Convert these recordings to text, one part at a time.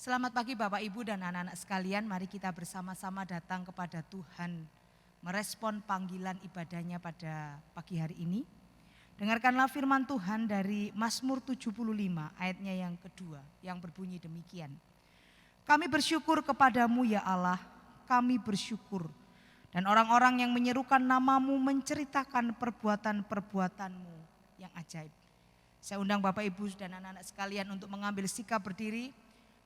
Selamat pagi Bapak Ibu dan anak-anak sekalian, mari kita bersama-sama datang kepada Tuhan, merespon panggilan ibadahnya pada pagi hari ini. Dengarkanlah firman Tuhan dari Mazmur 75 ayatnya yang kedua yang berbunyi demikian. Kami bersyukur kepadamu ya Allah, kami bersyukur. Dan orang-orang yang menyerukan namamu menceritakan perbuatan-perbuatanmu yang ajaib. Saya undang Bapak Ibu dan anak-anak sekalian untuk mengambil sikap berdiri.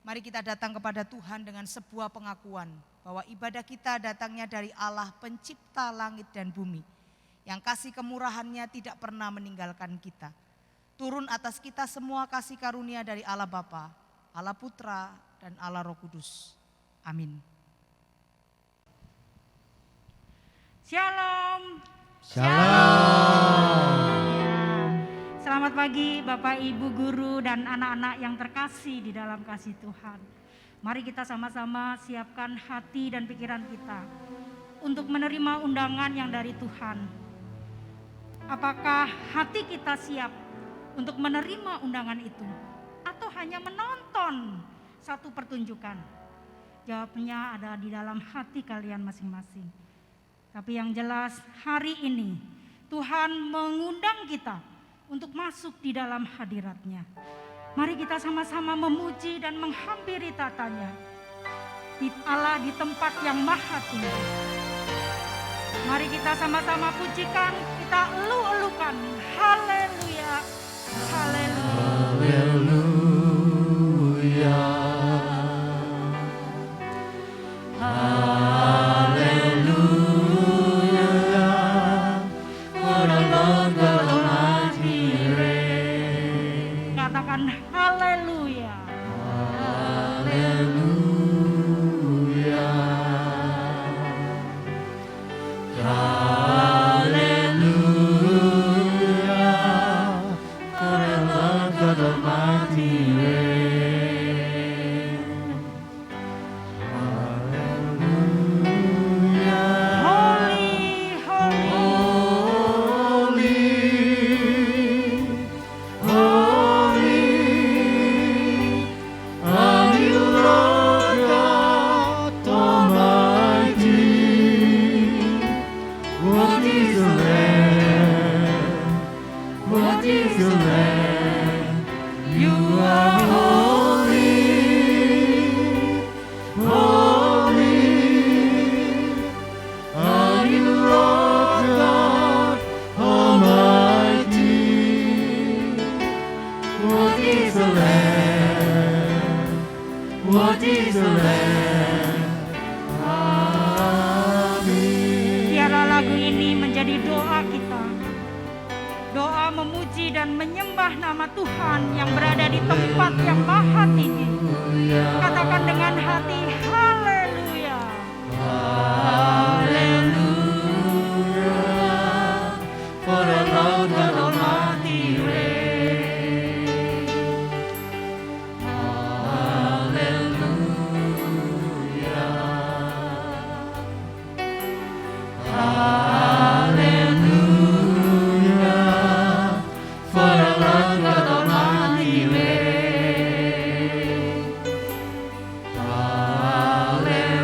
Mari kita datang kepada Tuhan dengan sebuah pengakuan bahwa ibadah kita datangnya dari Allah pencipta langit dan bumi. Yang kasih kemurahannya tidak pernah meninggalkan kita. Turun atas kita semua kasih karunia dari Allah Bapa, Allah Putra dan Allah Roh Kudus. Amin. Shalom. Shalom. Selamat pagi Bapak Ibu guru dan anak-anak yang terkasih di dalam kasih Tuhan. Mari kita sama-sama siapkan hati dan pikiran kita untuk menerima undangan yang dari Tuhan. Apakah hati kita siap untuk menerima undangan itu atau hanya menonton satu pertunjukan? Jawabnya ada di dalam hati kalian masing-masing. Tapi yang jelas hari ini Tuhan mengundang kita untuk masuk di dalam hadirat-Nya. Mari kita sama-sama memuji dan menghampiri tatanya. Allah di tempat yang maha tinggi. Mari kita sama-sama pujikan, kita elu-elukan. Haleluya, haleluya. Haleluya. Haleluya. Haleluya. For the Lord God Almighty reigns. Haleluya. Holy, holy. Biarlah lagu ini menjadi doa kita. Doa memuji dan menyembah nama Tuhan yang berada di tempat yang maha tinggi. Katakan dengan hati, haleluya. Haleluya. For the Lord God Almighty reigns. Haleluya. Haleluya. For the Lord God Almighty reigns. Haleluya.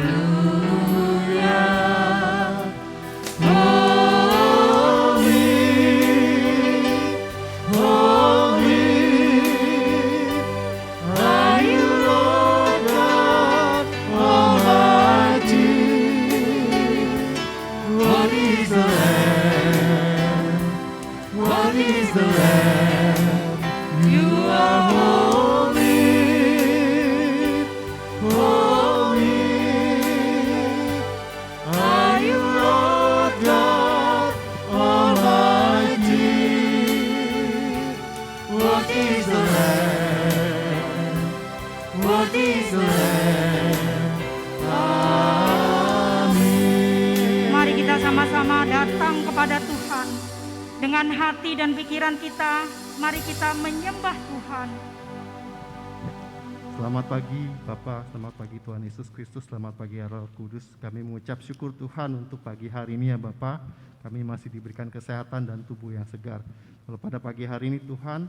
Mari kita sama-sama datang kepada Tuhan. Dengan hati dan pikiran kita, mari kita menyembah Tuhan. Selamat pagi Bapak, selamat pagi Tuhan Yesus Kristus, selamat pagi Roh Kudus. Kami mengucap syukur Tuhan untuk pagi hari ini ya Bapak. Kami masih diberikan kesehatan dan tubuh yang segar. Kalau pada pagi hari ini Tuhan,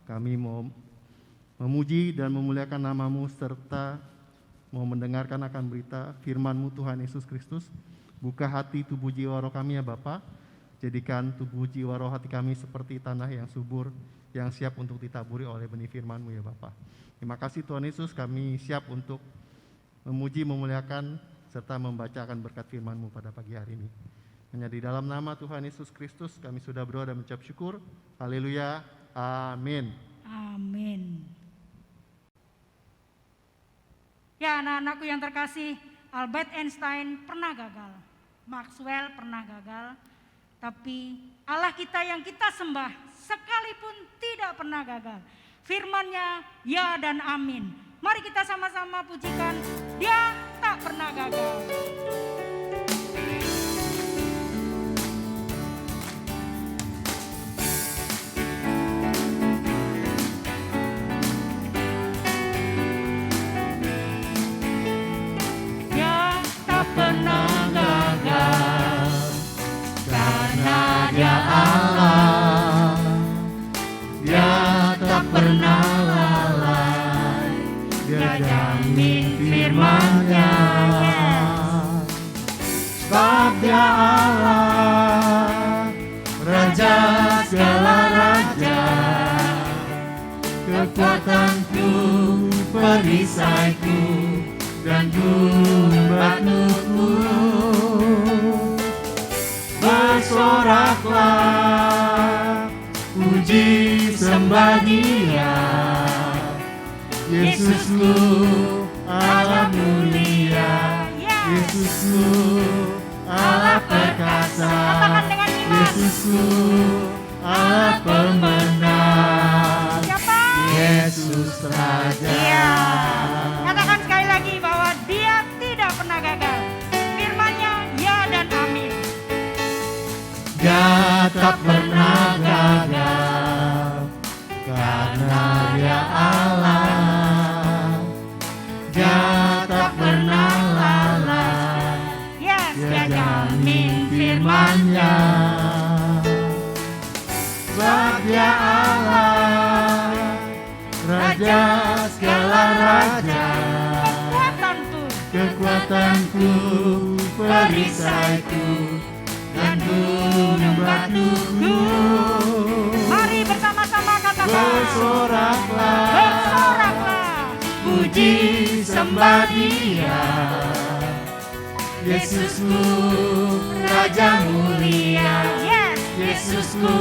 kami mau memuji dan memuliakan nama-Mu serta mau mendengarkan akan berita firman-Mu Tuhan Yesus Kristus. Buka hati, tubuh, jiwa, roh kami ya Bapa. Jadikan tubuh, jiwa, roh hati kami seperti tanah yang subur, yang siap untuk ditaburi oleh benih firman-Mu ya Bapa. Terima kasih Tuhan Yesus, kami siap untuk memuji, memuliakan, serta membacakan berkat firman-Mu pada pagi hari ini. Hanya di dalam nama Tuhan Yesus Kristus kami sudah berdoa dan mengucap syukur. Haleluya. Amin. Amin. Ya anak-anakku yang terkasih, Albert Einstein pernah gagal, Maxwell pernah gagal, tapi Allah kita yang kita sembah sekalipun tidak pernah gagal. Firman-Nya ya dan amin. Mari kita sama-sama pujikan, Dia tak pernah gagal. Dia Allah, Dia tak pernah lalai, Dia jamin firman-Nya. Sebab Dia Allah, Raja segala raja, kekuatanku, perisaiku, dan gunung batuku. Bersoraklah, puji sembah Dia, Yesusku Allah mulia, Yesusku Allah perkasa, Yesusku Allah pemenang, Yesus Raja. Katakan sekali lagi bahwa Dia tidak pernah gagal. Firman-Nya ya dan amin. Dia tak pernah gagal, karena Dia Allah. Dia tak pernah lalai, Dia jamin firman-Nya. Sebab Dia Allah, Raja segala raja, kekuatanku, perisaiku, dan gunung batuku. Mari bersama-sama katakan, bersoraklah, puji sembah Dia, Yesusku Raja mulia, Yesusku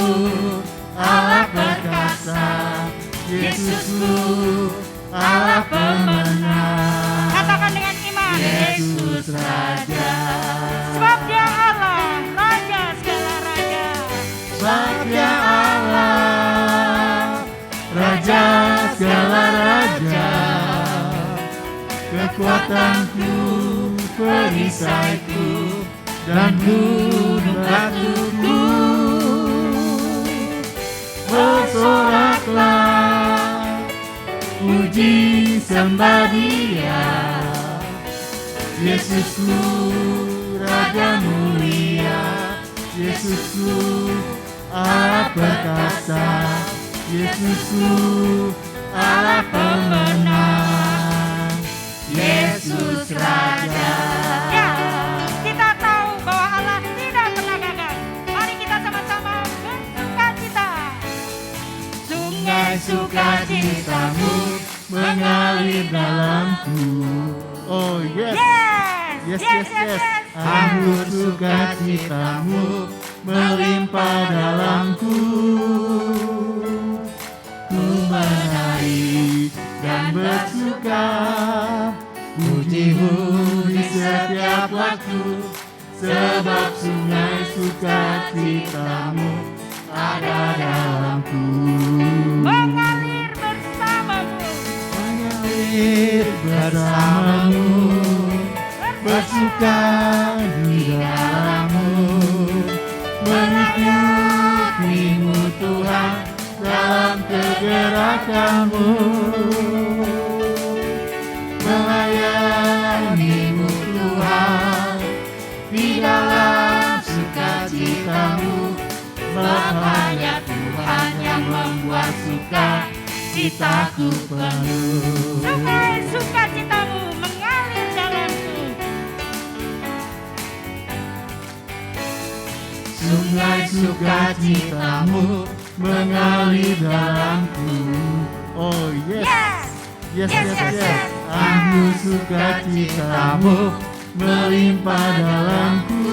Allah perkasa, Yesusku Allah pemenang. Katakan dengan iman, Yesus Raja. Sebab Dia Allah, Raja segala raja. Sebab Dia Allah, Raja segala raja, kekuatanku, perisaiku, dan gunung batuku. Bersoraklah, puji sembah Dia, Yesusku Raja mulia, Yesusku Allah perkasa, Yesusku Allah pemenang, Yesus Raja. Ya, kita tahu bahwa Allah tidak pernah gagal. Mari kita sama-sama bersukacita. Sungai sukacitamu mengalir dalamku. Oh yes. Yes. Anggur sukacitamu melimpah dalamku. Ku menari dan bersuka, puji-Mu di setiap waktu, sebab sungai sukacitamu ada dalamku. Mengalir bersamamu, Mengalir bersamamu, bersuka di dalam-Mu, menikmati-Mu Tuhan dalam kegerakan-Mu, melayani-Mu Tuhan di dalam sukacita-Mu. Sebab hanya Tuhan yang membuat suka di sukacitaku penuh. Sungai sukacitamu mengalir dalamku. Sungai sukacitamu mengalir dalamku. Oh yes. Yes. Yes. Anu sukacitamu melimpah dalamku.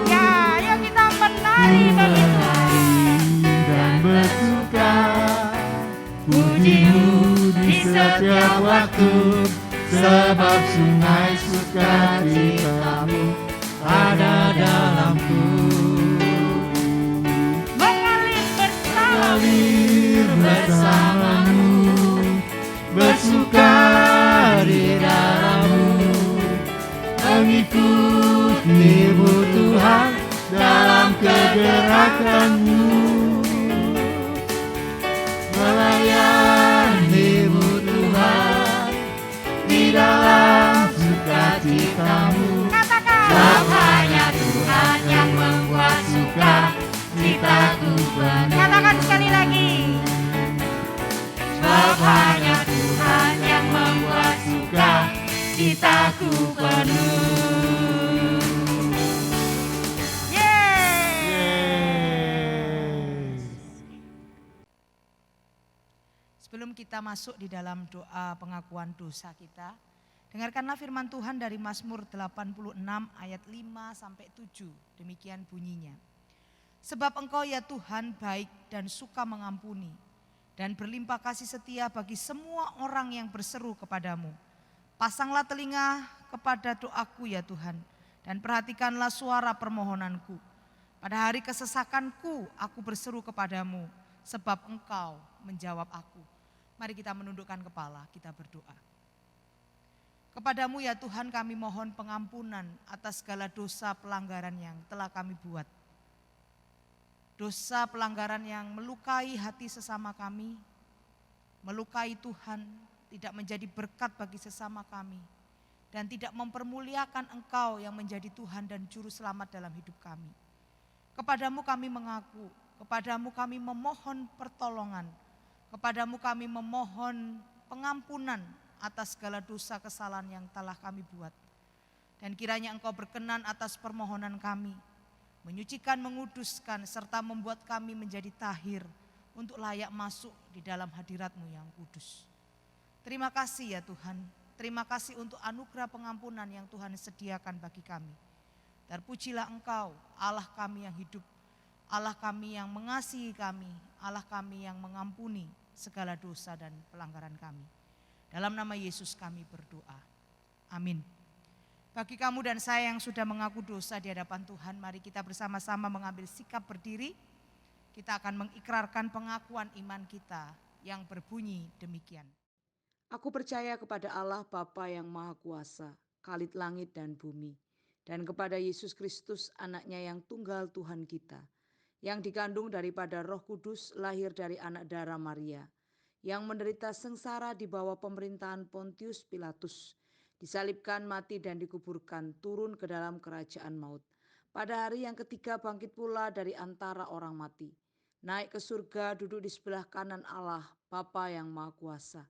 Ya, ayo kita menari bagi Tuhan. Dan bersuka pujimu di setiap waktu, sebab sungai sukacitamu ada dalamku. Mengalir bersama. Mengalir bersamamu, bersuka di dalammu, mengikutimu Tuhan dalam kegerakanmu, melayanimu Tuhan di dalam sukacitamu. Katakan. Sebab hanya Tuhan yang membuat sukacitaku penuh. Katakan sekali lagi. Sebab hanya Tuhan yang membuat sukacitaku penuh. Sebelum kita masuk di dalam doa pengakuan dosa kita, dengarkanlah firman Tuhan dari Mazmur 86 ayat 5 sampai 7. Demikian bunyinya. Sebab Engkau ya Tuhan baik dan suka mengampuni, dan berlimpah kasih setia bagi semua orang yang berseru kepadamu. Pasanglah telinga kepada doaku ya Tuhan, dan perhatikanlah suara permohonanku. Pada hari kesesakanku aku berseru kepadamu, sebab Engkau menjawab aku. Mari kita menundukkan kepala, kita berdoa. Kepadamu ya Tuhan kami mohon pengampunan atas segala dosa pelanggaran yang telah kami buat. Dosa pelanggaran yang melukai hati sesama kami, melukai Tuhan, tidak menjadi berkat bagi sesama kami, dan tidak mempermuliakan Engkau yang menjadi Tuhan dan Juru Selamat dalam hidup kami. Kepadamu kami mengaku, kepadamu kami memohon pertolongan, kepadamu kami memohon pengampunan atas segala dosa kesalahan yang telah kami buat. Dan kiranya Engkau berkenan atas permohonan kami, menyucikan, menguduskan, serta membuat kami menjadi tahir untuk layak masuk di dalam hadirat-Mu yang kudus. Terima kasih ya Tuhan, terima kasih untuk anugerah pengampunan yang Tuhan sediakan bagi kami. Terpujilah Engkau, Allah kami yang hidup, Allah kami yang mengasihi kami, Allah kami yang mengampuni segala dosa dan pelanggaran kami. Dalam nama Yesus kami berdoa. Amin. Bagi kamu dan saya yang sudah mengaku dosa di hadapan Tuhan, mari kita bersama-sama mengambil sikap berdiri. Kita akan mengikrarkan pengakuan iman kita yang berbunyi demikian. Aku percaya kepada Allah Bapa yang Maha Kuasa, Khalid langit dan bumi, dan kepada Yesus Kristus anaknya yang tunggal Tuhan kita, yang dikandung daripada Roh Kudus, lahir dari anak darah Maria, yang menderita sengsara di bawah pemerintahan Pontius Pilatus, disalibkan, mati dan dikuburkan, turun ke dalam kerajaan maut. Pada hari yang ketiga bangkit pula dari antara orang mati, naik ke surga, duduk di sebelah kanan Allah Bapa yang Maha Kuasa.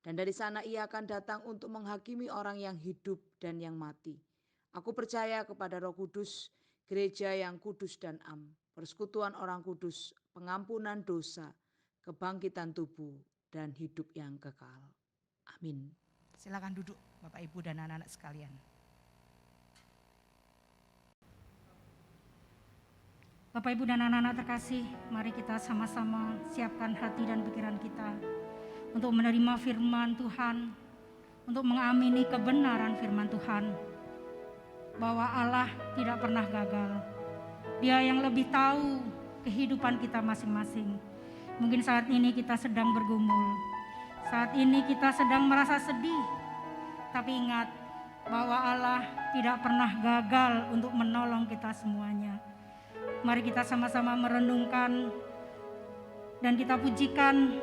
Dan dari sana ia akan datang untuk menghakimi orang yang hidup dan yang mati. Aku percaya kepada Roh Kudus, gereja yang kudus dan am, persekutuan orang kudus, pengampunan dosa, kebangkitan tubuh, dan hidup yang kekal. Amin. Silakan duduk Bapak Ibu dan anak-anak sekalian. Bapak Ibu dan anak-anak terkasih, mari kita sama-sama siapkan hati dan pikiran kita untuk menerima firman Tuhan, untuk mengamini kebenaran firman Tuhan, bahwa Allah tidak pernah gagal. Dia yang lebih tahu kehidupan kita masing-masing. Mungkin saat ini kita sedang bergumul, saat ini kita sedang merasa sedih, tapi ingat bahwa Allah tidak pernah gagal untuk menolong kita semuanya. Mari kita sama-sama merenungkan dan kita pujikan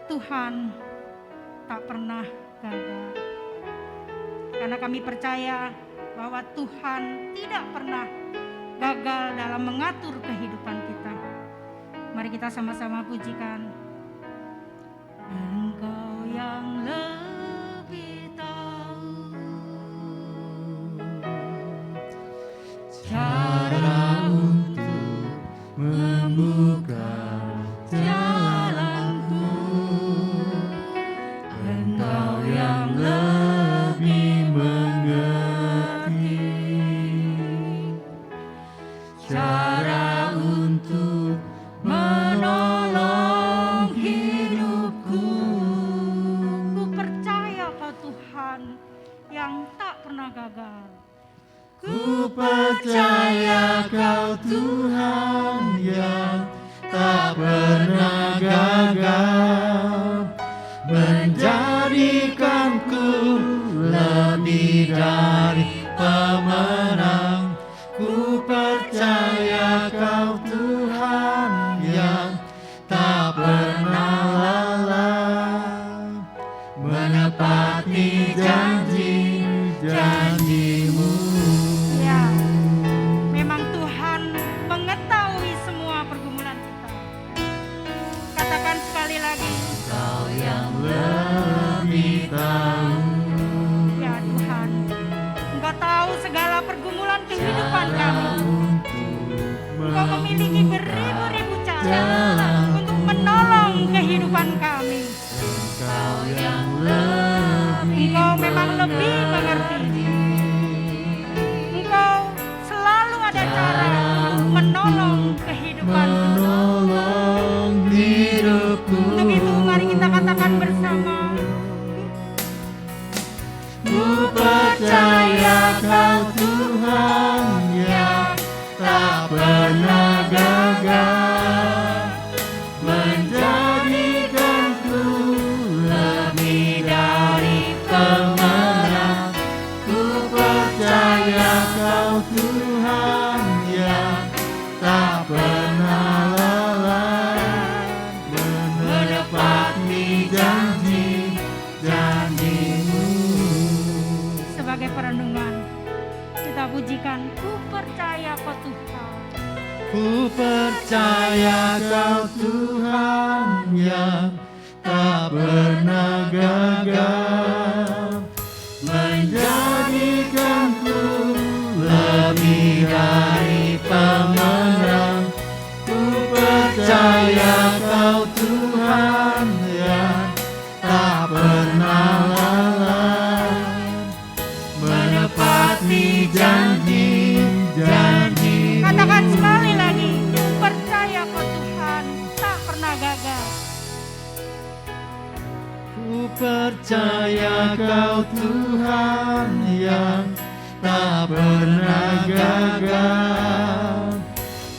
Tuhan tak pernah gagal. Karena kami percaya bahwa Tuhan tidak pernah gagal dalam mengatur kehidupan kita. Mari kita sama-sama pujikan. menjadikanku lebih dari pemenang. Ku percaya Kau Tuhan yang tak pernah lalai, menepati janji-janji-Mu. Ya, memang Tuhan mengetahui semua pergumulan kita. Katakan sekali lagi, Kau yang lebih tahu ya Tuhan, Engkau tahu segala pergumulan kehidupan kami. Engkau memiliki beribu-ribu cara untuk menolong kehidupan kami. Kau yang lebih Engkau memang lebih mengerti. Engkau selalu ada cara untuk menolong kehidupan. menolong hidupku. Untuk itu mari kita katakan bersama. Ku percaya Kau Tuhan yang tak pernah gagal, menjadikanku lebih dari pemenang. Ku percaya Kau Tuhan yang tak pernah lalai, menepati janji-janji-Mu. Sebagai perenungan, kita pujikan, ku percaya Kau Tuhan. Ku percaya Kau Tuhan yang tak pernah gagal, menjadikanku lebih dari pemenang. Ku percaya Kau Tuhan yang tak pernah lalai, menepati janji-janji. Katakan sekali lagi, ku percaya Kau Tuhan tak pernah gagal. Ku percaya Kau Tuhan yang tak pernah gagal,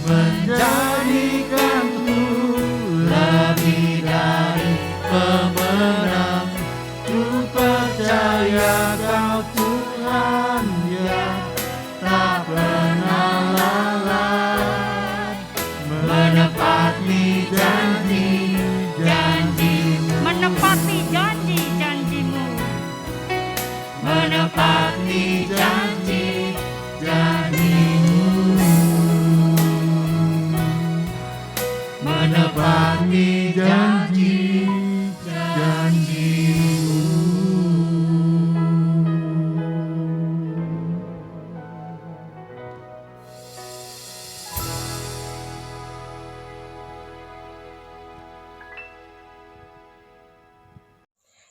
menjadikanku lebih dari pemenang. Ku percaya Kau Tuhan yang tak pernah lalai, menepati janji-janji-Mu. Menepati janji-janji-Mu. Menepati janji-janji-Mu. Menepati janji-janji-Mu.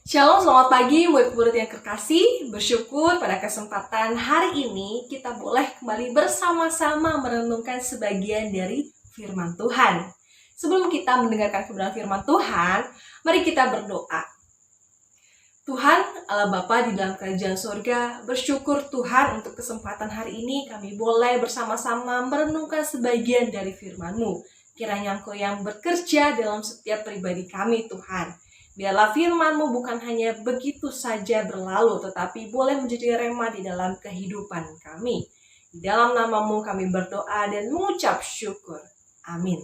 Shalom, selamat pagi murid-murid yang terkasih. Bersyukur pada kesempatan hari ini kita boleh kembali bersama-sama merenungkan sebagian dari firman Tuhan. Sebelum kita mendengarkan kebenaran firman Tuhan, mari kita berdoa. Tuhan, Allah Bapa di dalam kerajaan sorga, bersyukur Tuhan untuk kesempatan hari ini kami boleh bersama-sama merenungkan sebagian dari firman-Mu. Kiranya Engkau yang bekerja dalam setiap pribadi kami, Tuhan. Biarlah firman-Mu bukan hanya begitu saja berlalu, tetapi boleh menjadi rema di dalam kehidupan kami. Di dalam nama-Mu kami berdoa dan mengucap syukur. Amin.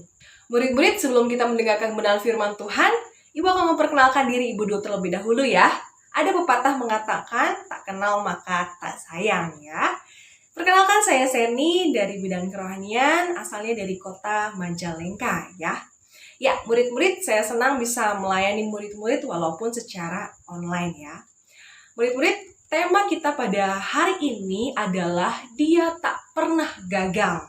Murid-murid, sebelum kita mendengarkan kebenaran firman Tuhan, Ibu akan memperkenalkan diri Ibu dulu terlebih dahulu ya. Ada pepatah mengatakan, tak kenal maka tak sayang ya. Perkenalkan, saya Seni dari bidang kerohanian, asalnya dari kota Majalengka ya. Ya, murid-murid, saya senang bisa melayani murid-murid walaupun secara online ya. Murid-murid, tema kita pada hari ini adalah Dia tak pernah gagal.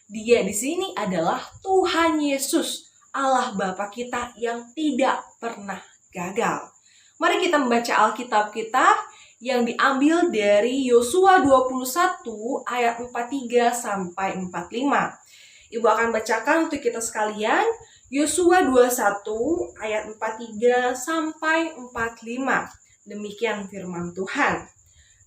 Dia di sini adalah Tuhan Yesus, Allah Bapa kita yang tidak pernah gagal. Mari kita membaca Alkitab kita yang diambil dari Yosua 21 ayat 43 sampai 45. Ibu akan bacakan untuk kita sekalian. Yosua 21 ayat 43 sampai 45. Demikian firman Tuhan.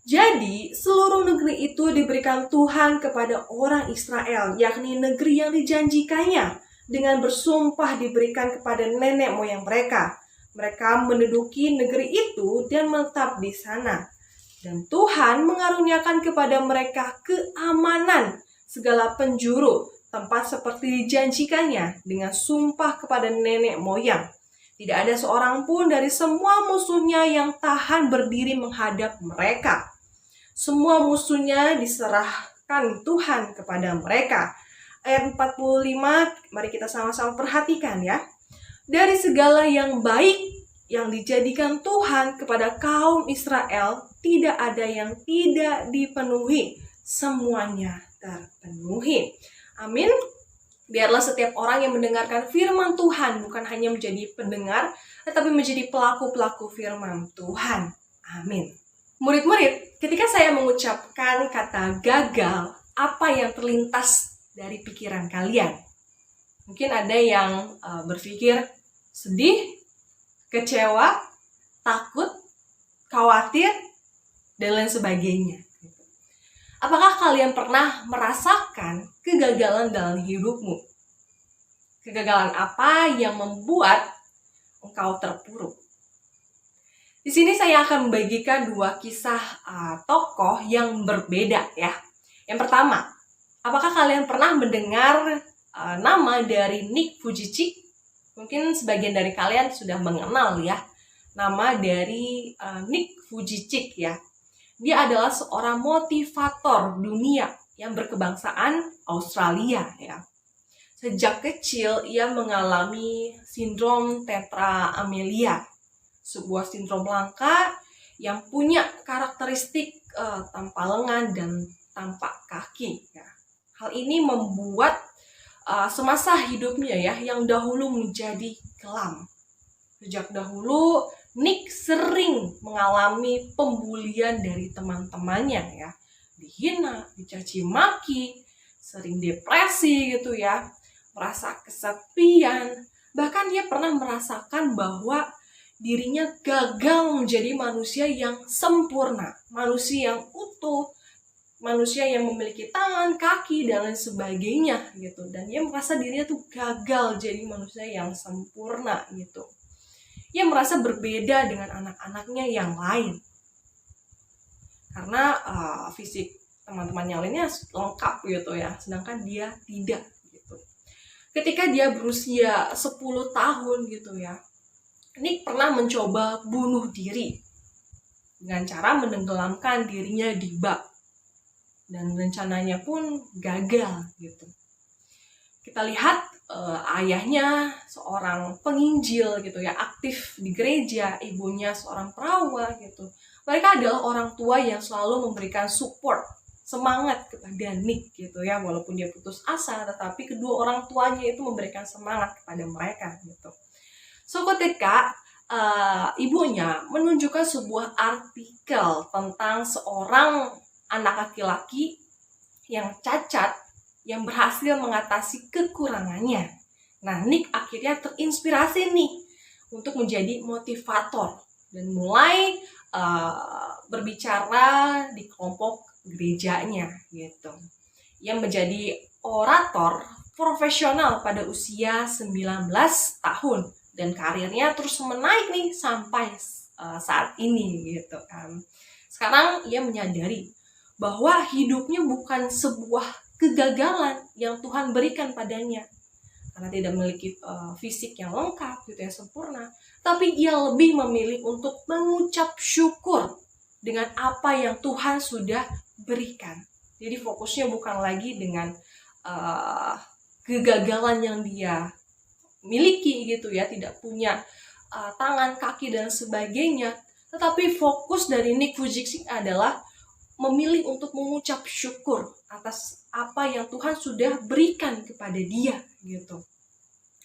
Jadi seluruh negeri itu diberikan Tuhan kepada orang Israel, yakni negeri yang dijanjikannya, dengan bersumpah diberikan kepada nenek moyang mereka. Mereka menduduki negeri itu dan menetap di sana. Dan Tuhan mengaruniakan kepada mereka keamanan segala penjuru, tempat seperti dijanjikannya dengan sumpah kepada nenek moyang. Tidak ada seorang pun dari semua musuhnya yang tahan berdiri menghadap mereka. Semua musuhnya diserahkan Tuhan kepada mereka. Ayat 45, mari kita sama-sama perhatikan ya. Dari segala yang baik yang dijadikan Tuhan kepada kaum Israel, tidak ada yang tidak dipenuhi. Semuanya terpenuhi. Amin. Biarlah setiap orang yang mendengarkan firman Tuhan bukan hanya menjadi pendengar, tetapi menjadi pelaku-pelaku firman Tuhan. Amin. Murid-murid, ketika saya mengucapkan kata gagal, apa yang terlintas dari pikiran kalian? Mungkin ada yang berpikir sedih, kecewa, takut, khawatir, dan lain sebagainya. Apakah kalian pernah merasakan kegagalan dalam hidupmu? Kegagalan apa yang membuat engkau terpuruk? Di sini saya akan membagikan dua kisah tokoh yang berbeda ya. Yang pertama, apakah kalian pernah mendengar nama dari Nick Vujicic? Mungkin sebagian dari kalian sudah mengenal ya nama dari Nick Vujicic ya. Dia adalah seorang motivator dunia yang berkebangsaan Australia ya. Sejak kecil ia mengalami sindrom tetra amelia, sebuah sindrom langka yang punya karakteristik tanpa lengan dan tampak kaki ya. Hal ini membuat semasa hidupnya ya yang dahulu menjadi kelam. Sejak dahulu Nick sering mengalami pembulian dari teman-temannya ya. Dihina, dicaci maki, sering depresi gitu ya. Merasa kesepian. Bahkan dia pernah merasakan bahwa dirinya gagal menjadi manusia yang sempurna, manusia yang utuh, manusia yang memiliki tangan, kaki, dan lain sebagainya gitu. Dan dia merasa dirinya tuh gagal jadi manusia yang sempurna gitu. Ia merasa berbeda dengan anak-anaknya yang lain. Karena fisik teman-teman yang lainnya lengkap gitu ya, sedangkan dia tidak gitu. Ketika dia berusia 10 tahun gitu ya, Nick pernah mencoba bunuh diri dengan cara menenggelamkan dirinya di bak. Dan rencananya pun gagal gitu. Kita lihat ayahnya seorang penginjil gitu ya, aktif di gereja, ibunya seorang perawan gitu. Mereka adalah orang tua yang selalu memberikan support, semangat kepada Nick gitu ya, walaupun dia putus asa, tetapi kedua orang tuanya itu memberikan semangat kepada mereka gitu. So ketika ibunya menunjukkan sebuah artikel tentang seorang anak laki-laki yang cacat, yang berhasil mengatasi kekurangannya. Nah, Nick akhirnya terinspirasi nih untuk menjadi motivator dan mulai berbicara di kelompok gerejanya gitu. Ia menjadi orator profesional pada usia 19 tahun dan karirnya terus menaik nih sampai saat ini gitu kan. Sekarang ia menyadari bahwa hidupnya bukan sebuah kegagalan yang Tuhan berikan padanya karena tidak memiliki fisik yang lengkap gitu ya, sempurna, tapi ia lebih memilih untuk mengucap syukur dengan apa yang Tuhan sudah berikan. Jadi fokusnya bukan lagi dengan kegagalan yang dia miliki gitu ya, tidak punya tangan, kaki dan sebagainya, tetapi fokus dari Nick Vujicic adalah memilih untuk mengucap syukur atas apa yang Tuhan sudah berikan kepada dia gitu.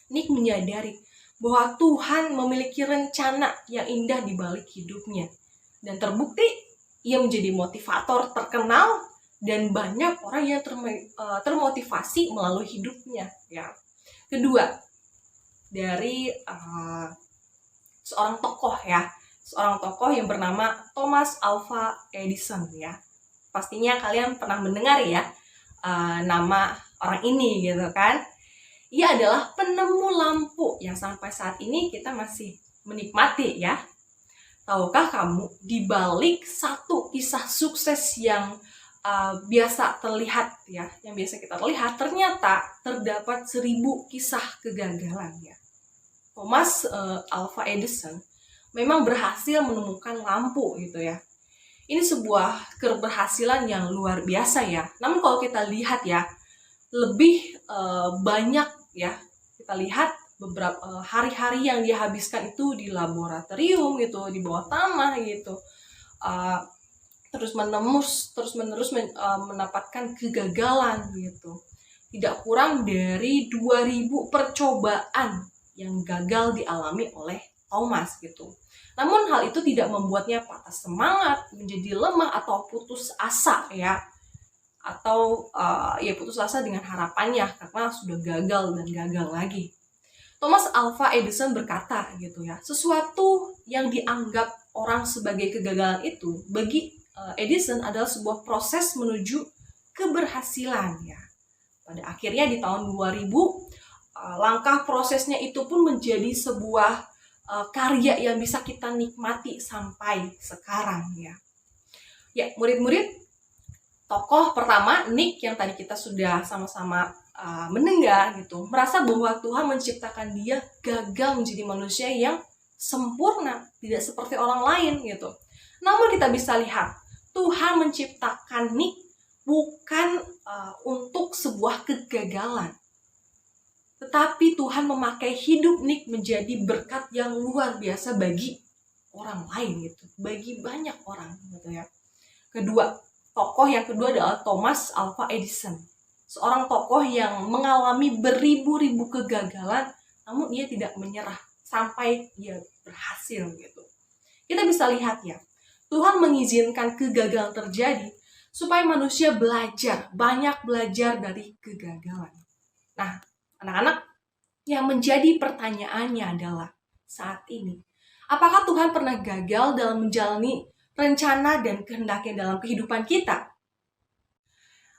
Nick menyadari bahwa Tuhan memiliki rencana yang indah di balik hidupnya. Dan terbukti ia menjadi motivator terkenal dan banyak orang yang termotivasi melalui hidupnya ya. Kedua, dari seorang tokoh ya. Seorang tokoh yang bernama Thomas Alva Edison ya. Pastinya kalian pernah mendengar ya nama orang ini gitu kan. Ia adalah penemu lampu yang sampai saat ini kita masih menikmati ya. Tahukah kamu, di balik satu kisah sukses yang biasa terlihat ya, yang biasa kita lihat, ternyata terdapat 1000 kisah kegagalan ya. Thomas Alva Edison memang berhasil menemukan lampu gitu ya. Ini sebuah keberhasilan yang luar biasa ya. Namun kalau kita lihat ya, lebih banyak ya, kita lihat beberapa hari-hari yang dia habiskan itu di laboratorium gitu, di bawah tanah gitu, terus menerus mendapatkan kegagalan gitu. Tidak kurang dari 2000 percobaan yang gagal dialami oleh Thomas gitu. Namun hal itu tidak membuatnya patah semangat, menjadi lemah atau putus asa ya, atau ya putus asa dengan harapannya karena sudah gagal dan gagal lagi. Thomas Alva Edison berkata gitu ya, sesuatu yang dianggap orang sebagai kegagalan itu bagi Edison adalah sebuah proses menuju keberhasilan ya. Pada akhirnya di tahun 2000 langkah prosesnya itu pun menjadi sebuah karya yang bisa kita nikmati sampai sekarang ya. Ya, murid-murid, tokoh pertama Nick yang tadi kita sudah sama-sama mendengar gitu, merasa bahwa Tuhan menciptakan dia gagal menjadi manusia yang sempurna, tidak seperti orang lain gitu. Namun kita bisa lihat, Tuhan menciptakan Nick bukan untuk sebuah kegagalan, tetapi Tuhan memakai hidup Nick menjadi berkat yang luar biasa bagi orang lain gitu, bagi banyak orang gitu ya. Tokoh yang kedua adalah Thomas Alva Edison, seorang tokoh yang mengalami beribu-ribu kegagalan, namun dia tidak menyerah sampai dia berhasil gitu. Kita bisa lihat ya, Tuhan mengizinkan kegagalan terjadi supaya manusia banyak belajar dari kegagalan. Nah, anak-anak, yang menjadi pertanyaannya adalah saat ini, apakah Tuhan pernah gagal dalam menjalani rencana dan kehendaknya dalam kehidupan kita?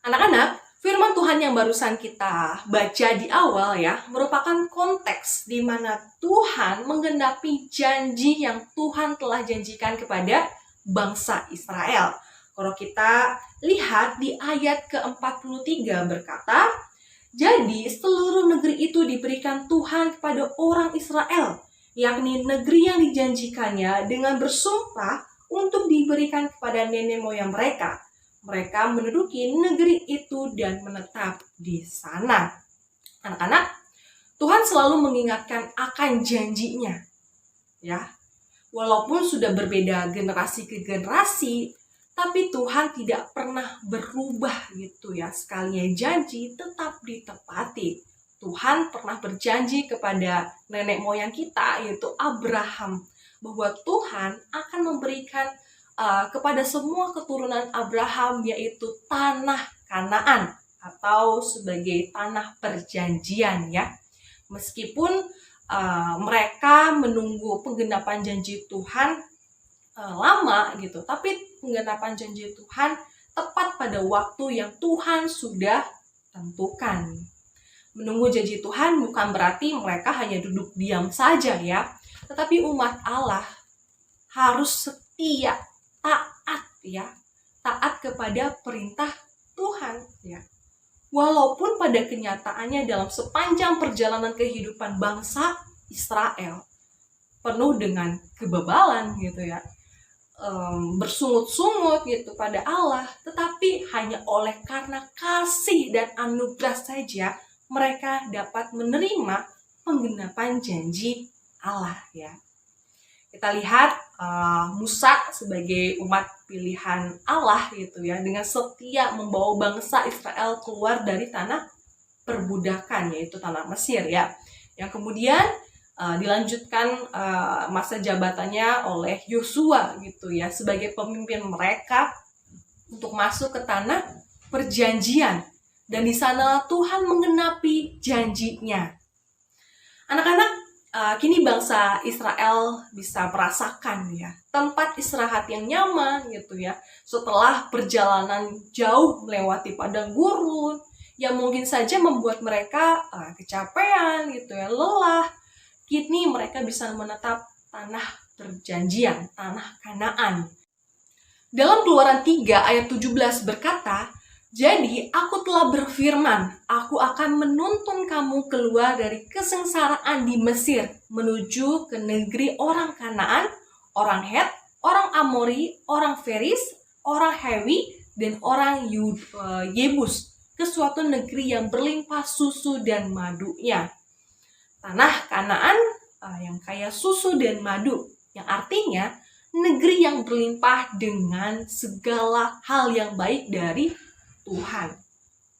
Anak-anak, firman Tuhan yang barusan kita baca di awal ya, merupakan konteks di mana Tuhan menggenapi janji yang Tuhan telah janjikan kepada bangsa Israel. Kalau kita lihat di ayat ke-43 berkata, jadi seluruh negeri itu diberikan Tuhan kepada orang Israel, yakni negeri yang dijanjikannya dengan bersumpah untuk diberikan kepada nenek moyang mereka. Mereka menduduki negeri itu dan menetap di sana. Anak-anak, Tuhan selalu mengingatkan akan janjinya. Ya, walaupun sudah berbeda generasi ke generasi, tapi Tuhan tidak pernah berubah gitu ya. Sekalinya janji tetap ditepati. Tuhan pernah berjanji kepada nenek moyang kita, yaitu Abraham, bahwa Tuhan akan memberikan kepada semua keturunan Abraham, yaitu tanah Kanaan atau sebagai tanah perjanjian ya. Meskipun mereka menunggu penggenapan janji Tuhan lama gitu, tapi penggenapan janji Tuhan tepat pada waktu yang Tuhan sudah tentukan. Menunggu janji Tuhan bukan berarti mereka hanya duduk diam saja ya, tetapi umat Allah harus setia, taat kepada perintah Tuhan ya. Walaupun pada kenyataannya dalam sepanjang perjalanan kehidupan bangsa Israel penuh dengan kebebalan gitu ya, bersungut-sungut gitu pada Allah, tetapi hanya oleh karena kasih dan anugerah saja mereka dapat menerima penggenapan janji Allah ya. Kita lihat Musa sebagai umat pilihan Allah gitu ya, dengan setia membawa bangsa Israel keluar dari tanah perbudakan, yaitu tanah Mesir ya, yang kemudian dilanjutkan masa jabatannya oleh Yosua gitu ya, sebagai pemimpin mereka untuk masuk ke tanah perjanjian, dan di sana Tuhan menggenapi janjinya. Anak-anak, kini bangsa Israel bisa merasakan ya tempat istirahat yang nyaman gitu ya, setelah perjalanan jauh melewati padang gurun yang mungkin saja membuat mereka kecapean gitu ya, lelah. Kini mereka bisa menetap tanah perjanjian, tanah Kanaan. Dalam Keluaran 3 ayat 17 berkata, "Jadi aku telah berfirman, aku akan menuntun kamu keluar dari kesengsaraan di Mesir, menuju ke negeri orang Kanaan, orang Het, orang Amori, orang Feris, orang Hewi, dan orang Yebus, ke suatu negeri yang berlimpah susu dan madunya." Tanah Kanaan yang kaya susu dan madu, yang artinya negeri yang berlimpah dengan segala hal yang baik dari Tuhan.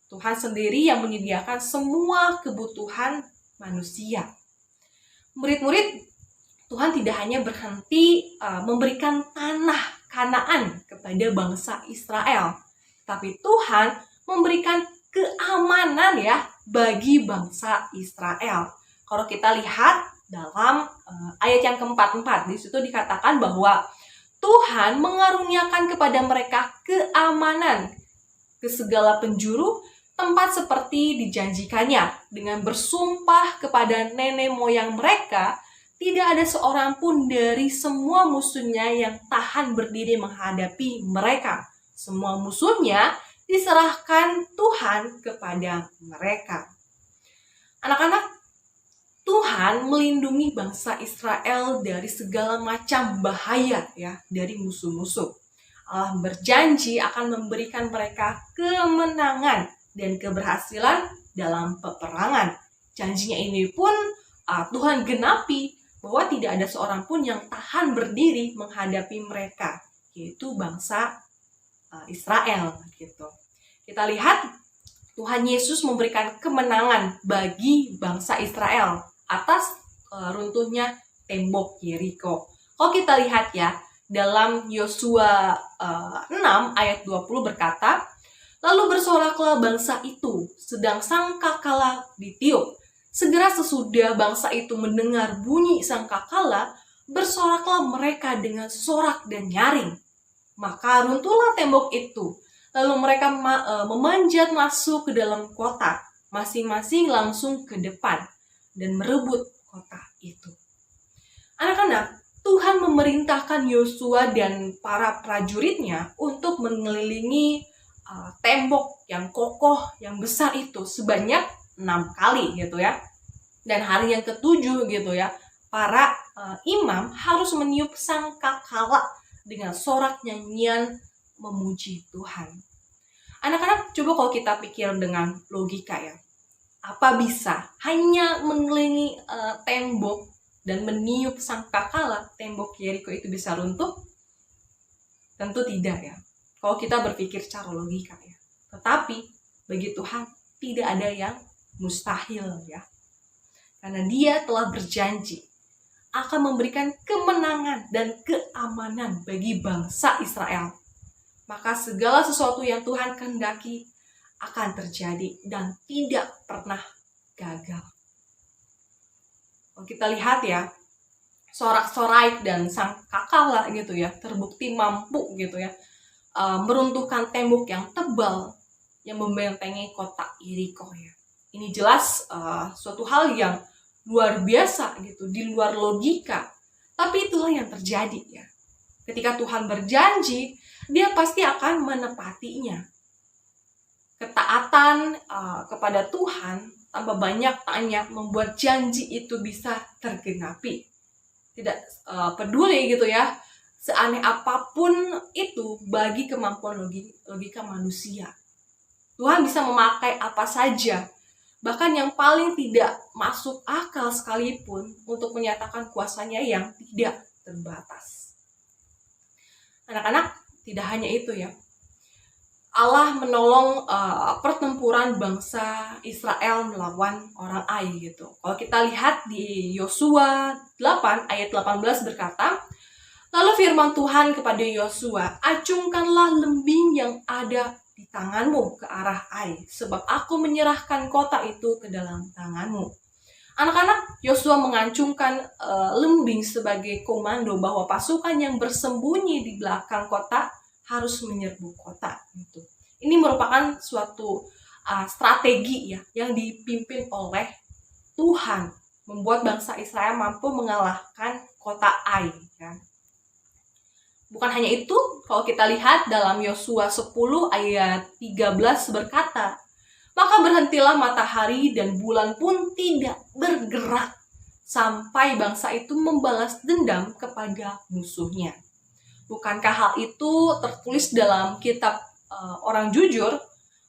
Tuhan sendiri yang menyediakan semua kebutuhan manusia. Murid-murid, Tuhan tidak hanya berhenti memberikan tanah Kanaan kepada bangsa Israel, tapi Tuhan memberikan keamanan ya bagi bangsa Israel. Kalau kita lihat dalam ayat yang ke-44, di situ dikatakan bahwa Tuhan mengaruniakan kepada mereka keamanan ke segala penjuru tempat seperti dijanjikannya, dengan bersumpah kepada nenek moyang mereka, tidak ada seorang pun dari semua musuhnya yang tahan berdiri menghadapi mereka. Semua musuhnya diserahkan Tuhan kepada mereka. Anak-anak, Tuhan melindungi bangsa Israel dari segala macam bahaya ya, dari musuh-musuh. Allah berjanji akan memberikan mereka kemenangan dan keberhasilan dalam peperangan. Janjinya ini pun Tuhan genapi, bahwa tidak ada seorang pun yang tahan berdiri menghadapi mereka, yaitu bangsa Israel gitu. Kita lihat Tuhan Yesus memberikan kemenangan bagi bangsa Israel atas runtuhnya tembok Yeriko. Kalau kita lihat ya, dalam Yosua 6 ayat 20 berkata, "Lalu bersoraklah bangsa itu, sedang sangkakala ditiup. Segera sesudah bangsa itu mendengar bunyi sangkakala, bersoraklah mereka dengan sorak dan nyaring. Maka runtuhlah tembok itu. Lalu mereka memanjat masuk ke dalam kota, masing-masing langsung ke depan, dan merebut kota itu." Anak-anak, Tuhan memerintahkan Yosua dan para prajuritnya untuk mengelilingi tembok yang kokoh, yang besar itu sebanyak 6 kali gitu ya. Dan hari yang ke-7 gitu ya, para imam harus meniup sangkakala dengan sorak nyanyian memuji Tuhan. Anak-anak, coba kalau kita pikir dengan logika ya. Apa bisa hanya mengelilingi tembok dan meniup sangkakala tembok Yeriko itu bisa runtuh? Tentu tidak ya. Kalau kita berpikir secara logika ya. Tetapi bagi Tuhan tidak ada yang mustahil ya. Karena Dia telah berjanji akan memberikan kemenangan dan keamanan bagi bangsa Israel. Maka segala sesuatu yang Tuhan kehendaki akan terjadi dan tidak pernah gagal. Kalau kita lihat ya, sorak-sorai dan sangkakala gitu ya, terbukti mampu gitu ya, meruntuhkan tembok yang tebal yang membentengi kota Yeriko ya. Ini jelas suatu hal yang luar biasa gitu, di luar logika. Tapi itulah yang terjadi ya. Ketika Tuhan berjanji, Dia pasti akan menepatinya. Ketaatan kepada Tuhan tanpa banyak tanya membuat janji itu bisa tergenapi. Tidak peduli gitu ya, seaneh apapun itu bagi kemampuan logika manusia. Tuhan bisa memakai apa saja, bahkan yang paling tidak masuk akal sekalipun untuk menyatakan kuasanya yang tidak terbatas. Anak-anak, tidak hanya itu ya. Allah menolong pertempuran bangsa Israel melawan orang Ai gitu. Kalau kita lihat di Yosua 8 ayat 18 berkata, "Lalu firman Tuhan kepada Yosua, acungkanlah lembing yang ada di tanganmu ke arah Ai, sebab aku menyerahkan kota itu ke dalam tanganmu." Anak-anak, Yosua mengacungkan lembing sebagai komando bahwa pasukan yang bersembunyi di belakang kota harus menyerbu kota itu. Ini merupakan suatu strategi ya yang dipimpin oleh Tuhan membuat bangsa Israel mampu mengalahkan kota Ai. Ya. Bukan hanya itu, kalau kita lihat dalam Yosua 10 ayat 13 berkata, maka berhentilah matahari dan bulan pun tidak bergerak sampai bangsa itu membalas dendam kepada musuhnya. Bukankah hal itu tertulis dalam kitab Orang Jujur?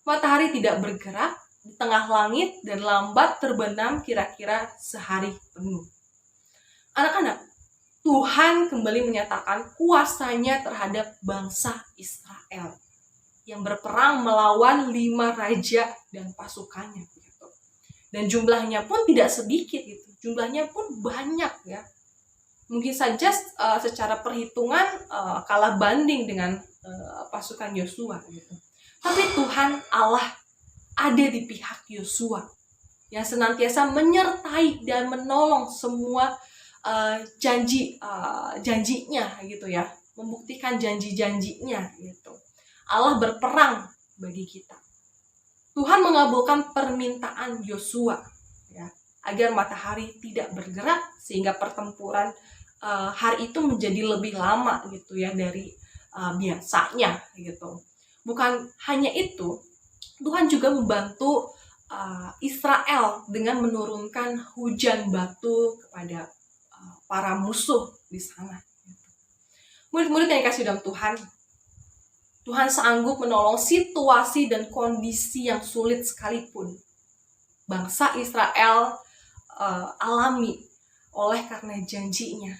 Matahari tidak bergerak di tengah langit dan lambat terbenam kira-kira sehari penuh. Anak-anak, Tuhan kembali menyatakan kuasanya terhadap bangsa Israel yang berperang melawan 5 raja dan pasukannya. Gitu. Dan jumlahnya pun tidak sedikit, gitu. Jumlahnya pun banyak ya. Mungkin saja secara perhitungan kalah banding dengan pasukan Yosua. Gitu. Tapi Tuhan Allah ada di pihak Yosua yang senantiasa menyertai dan menolong semua janjinya gitu ya, membuktikan janji-janjinya gitu. Allah berperang bagi kita. Tuhan mengabulkan permintaan Yosua ya, agar matahari tidak bergerak sehingga pertempuran hari itu menjadi lebih lama gitu ya dari biasanya gitu. Bukan hanya itu, Tuhan juga membantu Israel dengan menurunkan hujan batu kepada para musuh di sana. Murid-murid yang dikasih dalam Tuhan, Tuhan sanggup menolong situasi dan kondisi yang sulit sekalipun bangsa Israel alami oleh karena janjinya.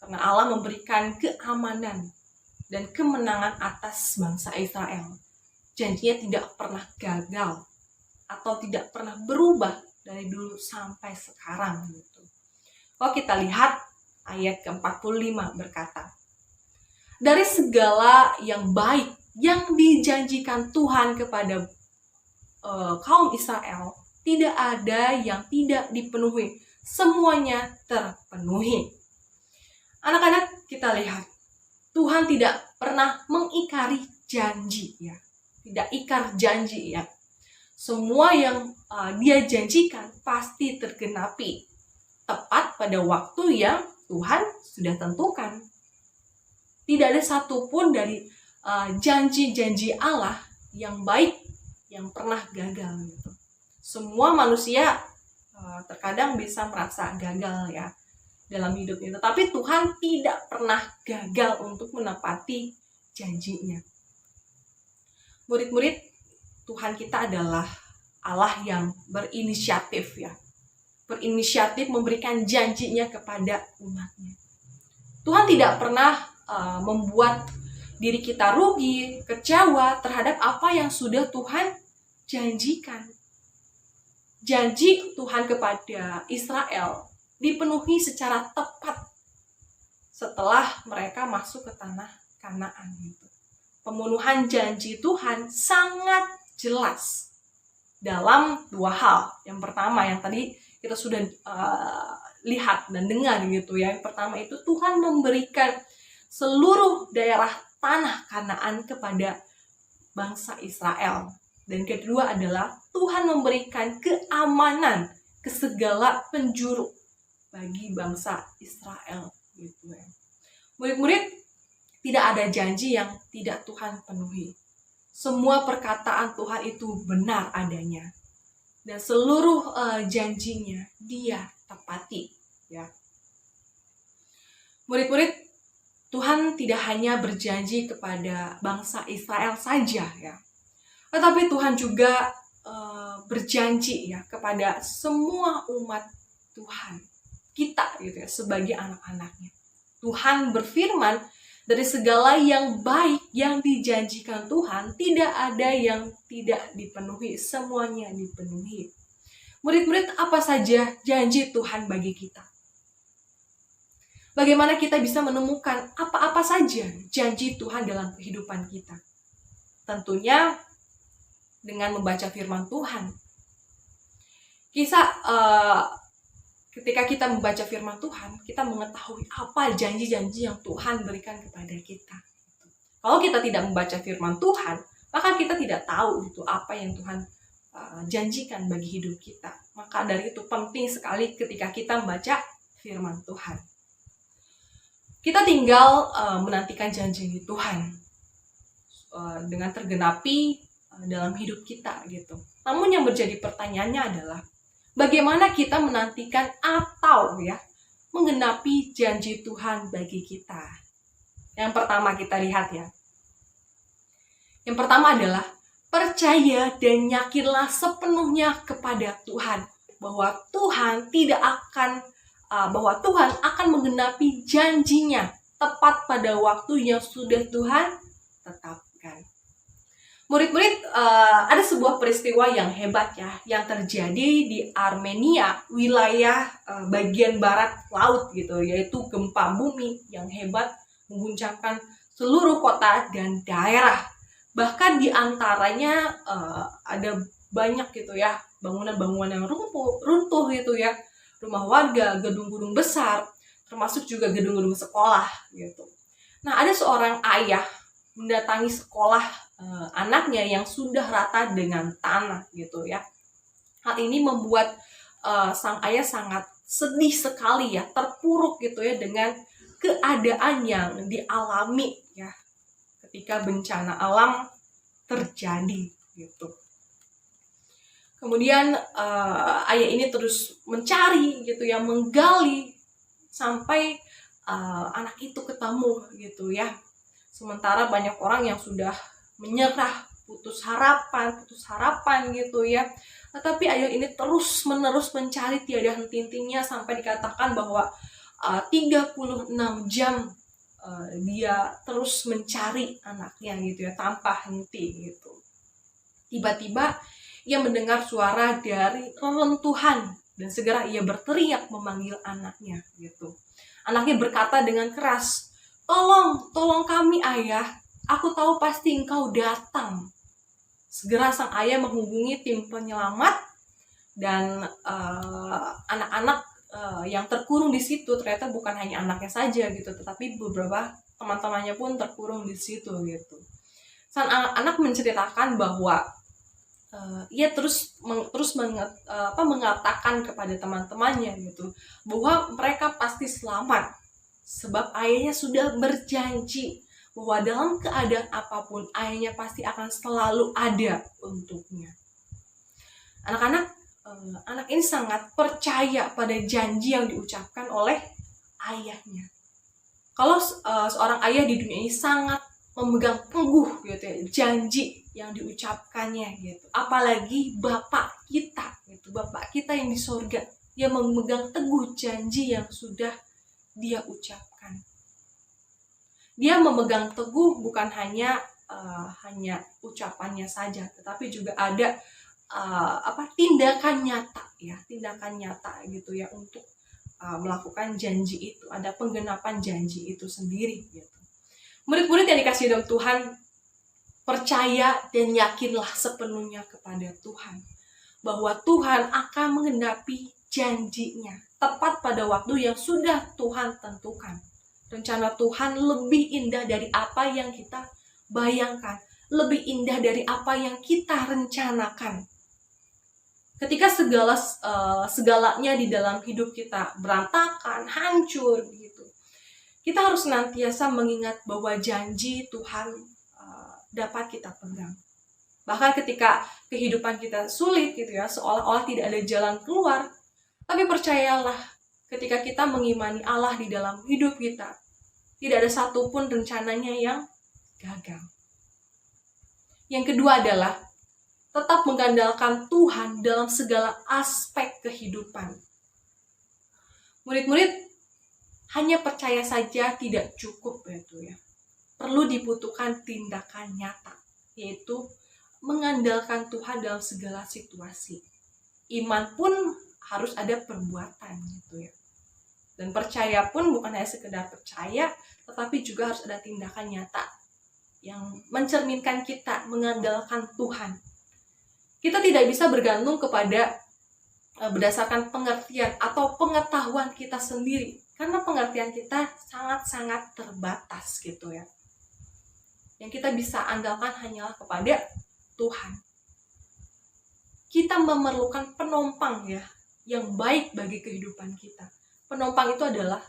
Karena Allah memberikan keamanan dan kemenangan atas bangsa Israel. Janjinya tidak pernah gagal atau tidak pernah berubah dari dulu sampai sekarang gitu. Kalau kita lihat ayat ke-45 berkata, dari segala yang baik yang dijanjikan Tuhan kepada kaum Israel, tidak ada yang tidak dipenuhi. Semuanya terpenuhi. Anak-anak, kita lihat Tuhan tidak pernah mengingkari janji ya. Tidak ingkar janji ya. Semua yang dia janjikan pasti tergenapi tepat pada waktu yang Tuhan sudah tentukan. Tidak ada satupun dari janji-janji Allah yang baik yang pernah gagal gitu. Semua manusia terkadang bisa merasa gagal ya dalam hidup itu, tapi Tuhan tidak pernah gagal untuk menepati janjinya. Murid-murid, Tuhan kita adalah Allah yang berinisiatif ya. Berinisiatif memberikan janjinya kepada umatnya. Tuhan tidak pernah membuat diri kita rugi, kecewa terhadap apa yang sudah Tuhan janjikan. Janji Tuhan kepada Israel dipenuhi secara tepat setelah mereka masuk ke tanah Kanaan itu. Pemenuhan janji Tuhan sangat jelas dalam 2 hal. Yang pertama yang tadi kita sudah lihat dan dengar gitu ya. Yang pertama itu Tuhan memberikan seluruh daerah tanah Kanaan kepada bangsa Israel. Dan kedua adalah Tuhan memberikan keamanan ke segala penjuru bagi bangsa Israel gitu ya. Murid-murid, tidak ada janji yang tidak Tuhan penuhi. Semua perkataan Tuhan itu benar adanya. Dan seluruh janjinya dia tepati ya. Murid-murid, Tuhan tidak hanya berjanji kepada bangsa Israel saja ya. Tetapi Tuhan juga berjanji ya kepada semua umat Tuhan. Kita gitu ya sebagai anak-anaknya. Tuhan berfirman, dari segala yang baik yang dijanjikan Tuhan, tidak ada yang tidak dipenuhi, semuanya dipenuhi. Murid-murid, apa saja janji Tuhan bagi kita? Bagaimana kita bisa menemukan apa-apa saja janji Tuhan dalam kehidupan kita? Tentunya dengan membaca firman Tuhan. Ketika kita membaca firman Tuhan, kita mengetahui apa janji-janji yang Tuhan berikan kepada kita. Kalau kita tidak membaca firman Tuhan, maka kita tidak tahu itu apa yang Tuhan janjikan bagi hidup kita. Maka dari itu penting sekali ketika kita membaca firman Tuhan. Kita tinggal menantikan janji Tuhan dengan tergenapi dalam hidup kita gitu. Namun yang menjadi pertanyaannya adalah bagaimana kita menantikan atau menggenapi janji Tuhan bagi kita. Yang pertama kita lihat ya. Yang pertama adalah percaya dan yakinlah sepenuhnya kepada Tuhan bahwa Tuhan akan menggenapi janjinya tepat pada waktu yang sudah Tuhan tetapkan. Murid-murid, ada sebuah peristiwa yang hebat ya, yang terjadi di Armenia, wilayah bagian barat laut gitu, yaitu gempa bumi yang hebat mengguncangkan seluruh kota dan daerah. Bahkan di antaranya ada banyak gitu ya, bangunan-bangunan yang runtuh gitu ya, rumah warga, gedung-gedung besar, termasuk juga gedung-gedung sekolah gitu. Nah, ada seorang ayah mendatangi sekolah anaknya yang sudah rata dengan tanah gitu ya. Hal ini membuat sang ayah sangat sedih sekali ya, terpuruk gitu ya dengan keadaan yang dialami ya ketika bencana alam terjadi gitu. Kemudian ayah ini terus mencari gitu ya, menggali sampai anak itu ketemu gitu ya. Sementara banyak orang yang sudah menyerah, putus harapan gitu ya. Tetapi ayah ini terus menerus mencari tiada henti-hentinya sampai dikatakan bahwa 36 jam dia terus mencari anaknya gitu ya, tanpa henti gitu. Tiba-tiba ia mendengar suara dari reruntuhan dan segera ia berteriak memanggil anaknya gitu. Anaknya berkata dengan keras, tolong kami ayah, aku tahu pasti engkau datang. Segera sang ayah menghubungi tim penyelamat dan anak-anak yang terkurung di situ ternyata bukan hanya anaknya saja gitu, tetapi beberapa teman-temannya pun terkurung di situ gitu. Sang anak menceritakan bahwa ia terus mengatakan kepada teman-temannya gitu bahwa mereka pasti selamat sebab ayahnya sudah berjanji bahwa dalam keadaan apapun ayahnya pasti akan selalu ada untuknya. Anak ini sangat percaya pada janji yang diucapkan oleh ayahnya. Kalau seorang ayah di dunia ini sangat memegang teguh gitu ya, janji yang diucapkannya gitu. Apalagi Bapak kita gitu, Bapak kita yang di sorga, yang memegang teguh janji yang sudah Dia ucapkan. Dia memegang teguh bukan hanya ucapannya saja, tetapi juga ada tindakan nyata gitu ya untuk melakukan janji itu, ada penggenapan janji itu sendiri gitu. Murid-murid yang dikasihi dalam Tuhan, percaya dan yakinlah sepenuhnya kepada Tuhan bahwa Tuhan akan menggenapi janjinya tepat pada waktu yang sudah Tuhan tentukan. Rencana Tuhan lebih indah dari apa yang kita bayangkan, lebih indah dari apa yang kita rencanakan. Ketika segalanya di dalam hidup kita berantakan, hancur gitu, kita harus senantiasa mengingat bahwa janji Tuhan dapat kita pegang. Bahkan ketika kehidupan kita sulit gitu ya, seolah-olah tidak ada jalan keluar, tapi percayalah, ketika kita mengimani Allah di dalam hidup kita, tidak ada satupun rencananya yang gagal. Yang kedua adalah tetap mengandalkan Tuhan dalam segala aspek kehidupan. Murid-murid, hanya percaya saja tidak cukup ya. Perlu dibutuhkan tindakan nyata, yaitu mengandalkan Tuhan dalam segala situasi. Iman pun harus ada perbuatan gitu ya. Dan percaya pun bukan hanya sekedar percaya, tetapi juga harus ada tindakan nyata yang mencerminkan kita mengandalkan Tuhan. Kita tidak bisa bergantung kepada berdasarkan pengertian atau pengetahuan kita sendiri, karena pengertian kita sangat-sangat terbatas gitu ya. Yang kita bisa andalkan hanyalah kepada Tuhan. kita memerlukan penumpang ya, yang baik bagi kehidupan kita. Penumpang itu adalah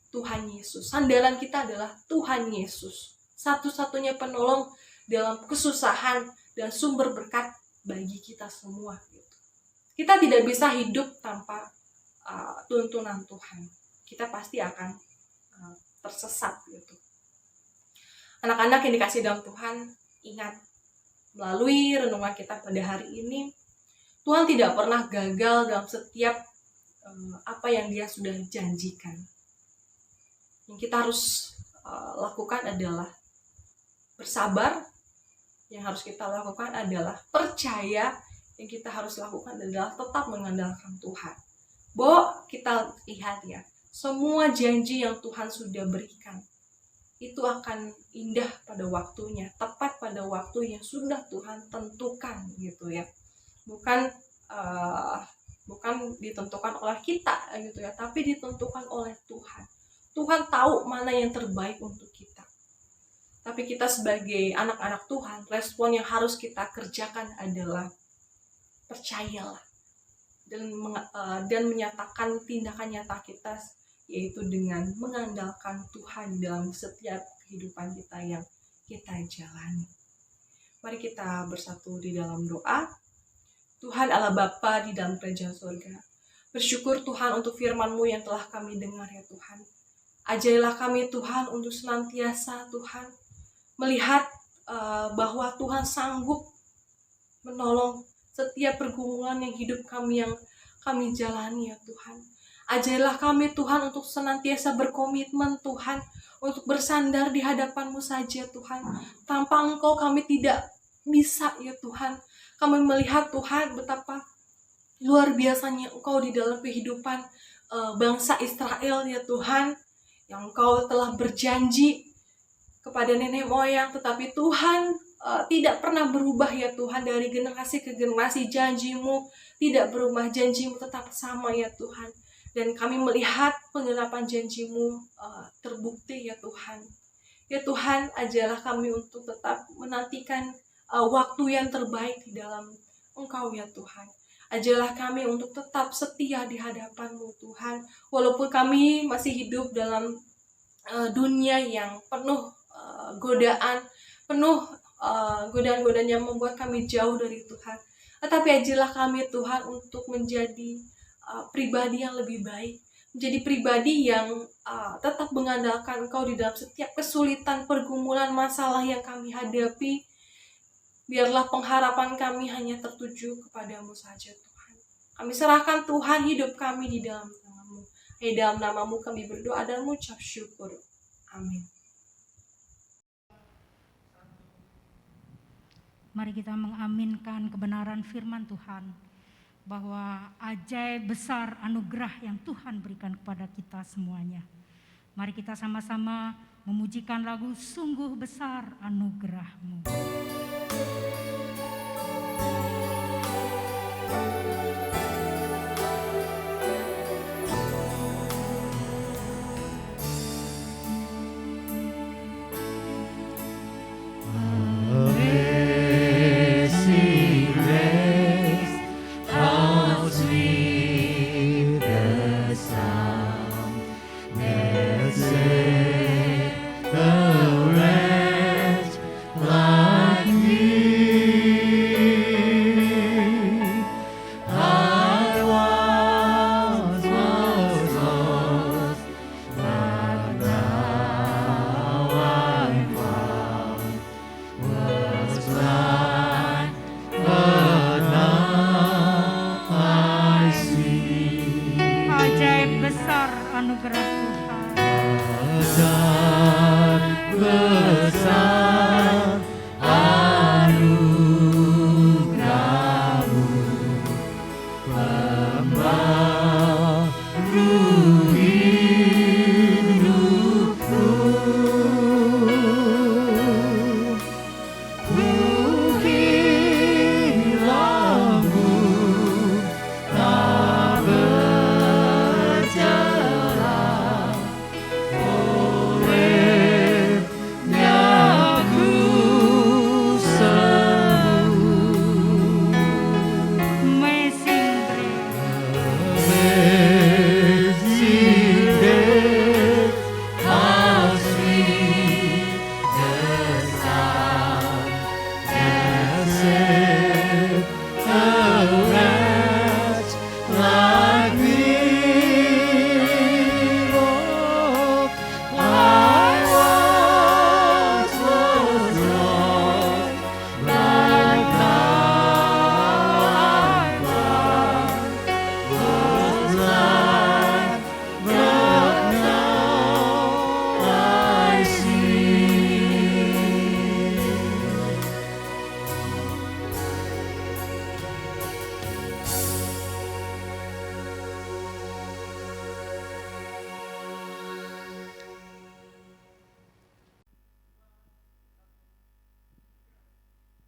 Tuhan Yesus. Sandaran kita adalah Tuhan Yesus. Satu-satunya penolong dalam kesusahan dan sumber berkat bagi kita semua. Gitu. Kita tidak bisa hidup tanpa tuntunan Tuhan. Kita pasti akan tersesat gitu. Anak-anak yang dikasih dalam Tuhan, ingat, melalui renungan kita pada hari ini, Tuhan tidak pernah gagal dalam setiap apa yang Dia sudah janjikan. Yang kita harus lakukan adalah bersabar. Yang harus kita lakukan adalah percaya. Yang kita harus lakukan adalah tetap mengandalkan Tuhan. Bahwa kita lihat ya, semua janji yang Tuhan sudah berikan itu akan indah pada waktunya, tepat pada waktu yang sudah Tuhan tentukan gitu ya. Bukan ditentukan oleh kita gitu ya, tapi ditentukan oleh Tuhan. Tuhan tahu mana yang terbaik untuk kita. Tapi kita sebagai anak-anak Tuhan, respon yang harus kita kerjakan adalah percayalah dan menyatakan tindakan nyata kita, yaitu dengan mengandalkan Tuhan dalam setiap kehidupan kita yang kita jalani. Mari kita bersatu di dalam doa. Tuhan Allah Bapa di dalam kerajaan surga, bersyukur Tuhan untuk firman-Mu yang telah kami dengar ya Tuhan. Ajailah kami Tuhan untuk senantiasa Tuhan melihat bahwa Tuhan sanggup menolong setiap pergumulan yang hidup kami yang kami jalani ya Tuhan. Ajailah kami Tuhan untuk senantiasa berkomitmen Tuhan, untuk bersandar di hadapan-Mu saja Tuhan. Tanpa Engkau kami tidak bisa ya Tuhan. Kami melihat Tuhan betapa luar biasanya Engkau di dalam kehidupan bangsa Israel ya Tuhan. Yang Engkau telah berjanji kepada nenek moyang, tetapi Tuhan tidak pernah berubah ya Tuhan. Dari generasi ke generasi janji-Mu tidak berubah, janji-Mu tetap sama ya Tuhan. Dan kami melihat pengenapan janji-Mu terbukti ya Tuhan. Ya Tuhan, ajarlah kami untuk tetap menantikan waktu yang terbaik di dalam Engkau ya Tuhan. Ajarlah kami untuk tetap setia di hadapan-Mu Tuhan. Walaupun kami masih hidup dalam dunia yang penuh godaan, penuh godaan-godaan yang membuat kami jauh dari Tuhan. Tetapi ajarlah kami Tuhan untuk menjadi pribadi yang lebih baik, menjadi pribadi yang tetap mengandalkan Engkau di dalam setiap kesulitan, pergumulan, masalah yang kami hadapi. Biarlah pengharapan kami hanya tertuju kepada-Mu saja Tuhan. Kami serahkan Tuhan hidup kami di dalam nama-Mu. Di dalam nama-Mu kami berdoa dan mengucap syukur. Amin. Mari kita mengaminkan kebenaran firman Tuhan, bahwa ajaib besar anugerah yang Tuhan berikan kepada kita semuanya. Mari kita sama-sama memujikan lagu Sungguh Besar Anugerah-Mu. Like me.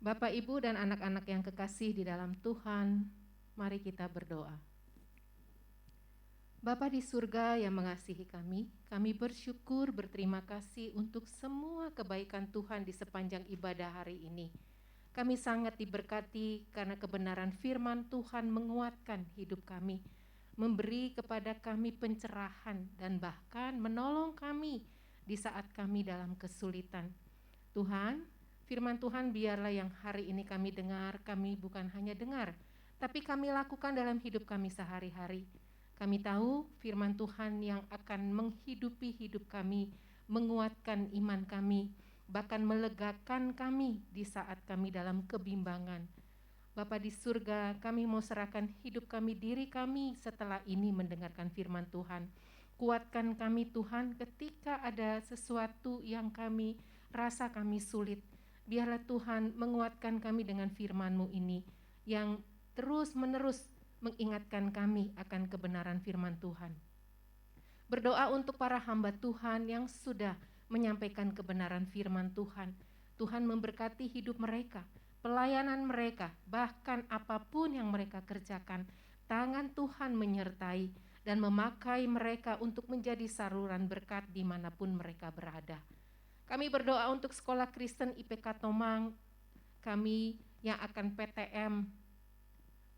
Bapak, Ibu, dan anak-anak yang kekasih di dalam Tuhan, mari kita berdoa. Bapa di surga yang mengasihi kami bersyukur, berterima kasih untuk semua kebaikan Tuhan di sepanjang ibadah hari ini. Kami sangat diberkati karena kebenaran firman Tuhan menguatkan hidup kami, memberi kepada kami pencerahan dan bahkan menolong kami di saat kami dalam kesulitan. Tuhan, firman Tuhan biarlah yang hari ini kami dengar, kami bukan hanya dengar, tapi kami lakukan dalam hidup kami sehari-hari. Kami tahu firman Tuhan yang akan menghidupi hidup kami, menguatkan iman kami, bahkan melegakan kami di saat kami dalam kebimbangan. Bapa di surga, kami mau serahkan hidup kami, diri kami setelah ini mendengarkan firman Tuhan. Kuatkan kami Tuhan ketika ada sesuatu yang kami rasa kami sulit. Biarlah Tuhan menguatkan kami dengan firman-Mu ini yang terus-menerus mengingatkan kami akan kebenaran firman Tuhan. Berdoa untuk para hamba Tuhan yang sudah menyampaikan kebenaran firman Tuhan. Tuhan memberkati hidup mereka, pelayanan mereka, bahkan apapun yang mereka kerjakan. Tangan Tuhan menyertai dan memakai mereka untuk menjadi saluran berkat dimanapun mereka berada. Kami berdoa untuk Sekolah Kristen IPK Tomang, kami yang akan PTM,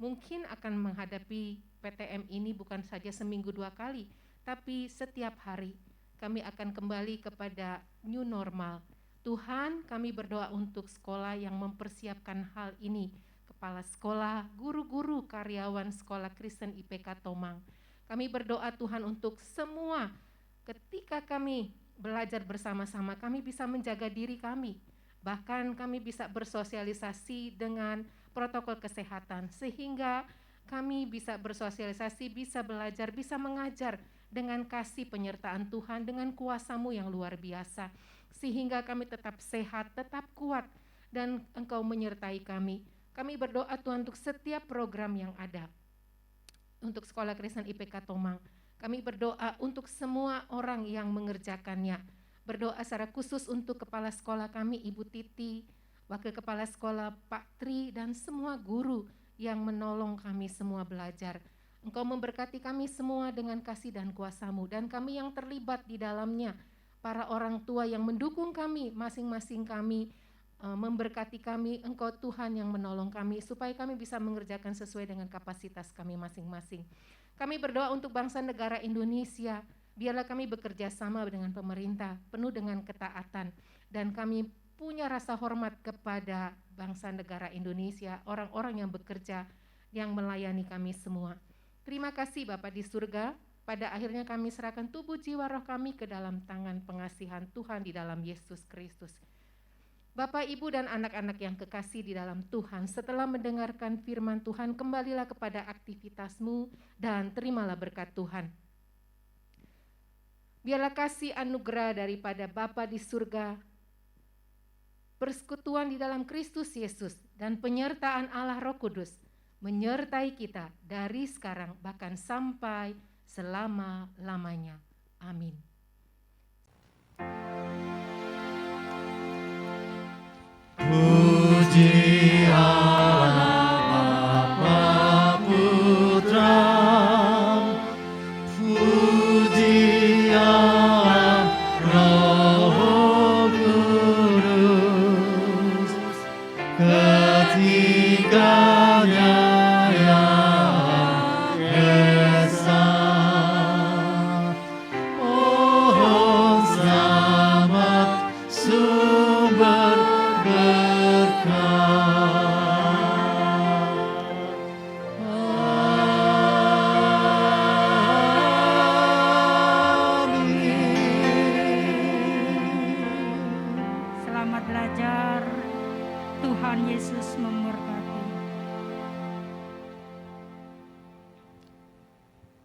mungkin akan menghadapi PTM ini bukan saja seminggu 2 kali, tapi setiap hari kami akan kembali kepada new normal. Tuhan, kami berdoa untuk sekolah yang mempersiapkan hal ini, kepala sekolah, guru-guru, karyawan Sekolah Kristen IPK Tomang. Kami berdoa Tuhan untuk semua, ketika kami belajar bersama-sama, kami bisa menjaga diri kami, bahkan kami bisa bersosialisasi dengan protokol kesehatan, sehingga kami bisa bersosialisasi, bisa belajar, bisa mengajar dengan kasih penyertaan Tuhan, dengan kuasa-Mu yang luar biasa, sehingga kami tetap sehat, tetap kuat, dan Engkau menyertai kami. Kami berdoa Tuhan untuk setiap program yang ada, untuk Sekolah Kristen IPK Tomang. Kami berdoa untuk semua orang yang mengerjakannya. Berdoa secara khusus untuk kepala sekolah kami, Ibu Titi, Wakil Kepala Sekolah Pak Tri, dan semua guru yang menolong kami semua belajar. Engkau memberkati kami semua dengan kasih dan kuasa-Mu, dan kami yang terlibat di dalamnya, para orang tua yang mendukung kami, masing-masing kami, memberkati kami, Engkau Tuhan yang menolong kami, supaya kami bisa mengerjakan sesuai dengan kapasitas kami masing-masing. Kami berdoa untuk bangsa negara Indonesia, biarlah kami bekerja sama dengan pemerintah, penuh dengan ketaatan, dan kami punya rasa hormat kepada bangsa negara Indonesia, orang-orang yang bekerja, yang melayani kami semua. Terima kasih Bapa di surga, pada akhirnya kami serahkan tubuh jiwa roh kami ke dalam tangan pengasihan Tuhan di dalam Yesus Kristus. Bapak, Ibu, dan anak-anak yang kekasih di dalam Tuhan, setelah mendengarkan firman Tuhan, kembalilah kepada aktivitasmu dan terimalah berkat Tuhan. Biarlah kasih anugerah daripada Bapa di surga, persekutuan di dalam Kristus Yesus, dan penyertaan Allah Roh Kudus menyertai kita dari sekarang bahkan sampai selama-lamanya. Amin. Puji Allah Bapa Putra, puji Allah Roh Kudus, ketiganya yang esa. Pohon selamat sumber Selamat belajar. Tuhan Yesus memberkati.